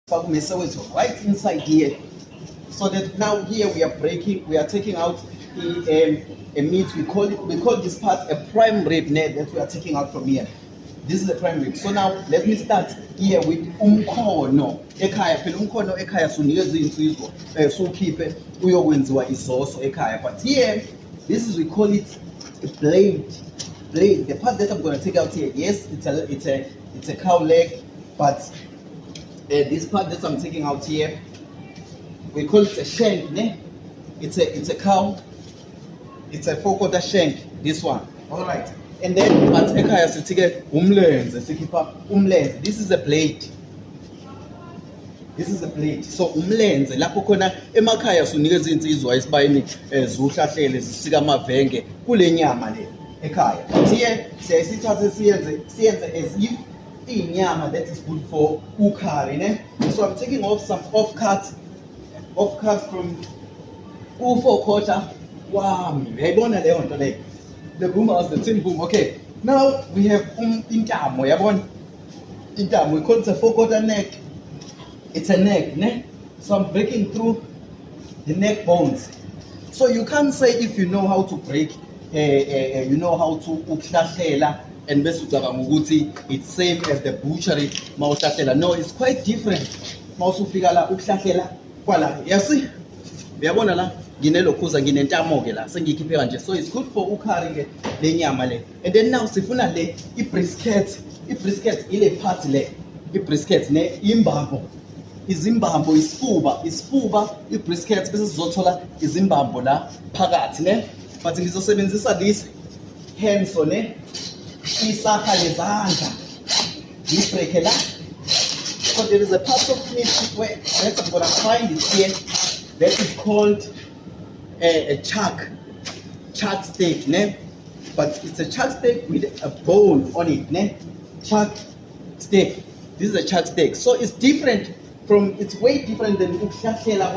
right inside here, so that now here we are taking out a meat. We call this part a prime rib net that we are taking out from here. This is the prime rib. So now let me start here with umkhono ekhaya. Phela umkhono ekhaya sunikeza insizwa sukhiphe uyokwenziwa isoso ekhaya. But here, this is, we call it a blade. The part that I'm going to take out here, yes, it's a cow leg, but this part that I'm taking out here, we call it a shank, ne? It's a cow. It's a 4/4 shank. This one, all right. And then but ekhaya sithike umlenze, sikhipha umlenze. This is a blade. This is a blade. So umlenze lapho khona emakhaya sunikeza insizwa esibayini zuhlahlele zisika amavenge kule nyama le ekhaya. But here siyasithathe siyenze as if inyama that is good for ukari, ne? So I'm taking off some off cuts from u4/4 wami. Uyayibona leyo nto leyo, the boom house, the tin boom. Okay, now we have intamo. Uyabona intamo, we call it a 4/4 neck. It's a neck, ne? So I'm breaking through the neck bones. So you can't say if you know how to break, you know how to ukuhlahlela and bese ucabanga ukuthi it's same as the butchery mawuhlahlela. No, it's quite different. Mawusufika la ukuhlahlela kwala, yasi uyabona la nginelokhuza nginentamo ke la sengiyikhiphe kanje. So it's good for ukari ke le nyama le. And then now sifuna le ibrisket ile part le ibrisket ne imbambo, izimbambo, isifuba ibrisket bese sizothola izimbambo la phakathi, ne? But ngizosebenzisa this hands on, ne? Isakha lezandla ngibreak la. So there is a part of meat where that I'm gonna find it here that is called a chuck steak, ne? But it's a chuck steak with a bone on it, ne? Chuck steak. This is a chuck steak. So it's different it's way different than ukuhlahlela.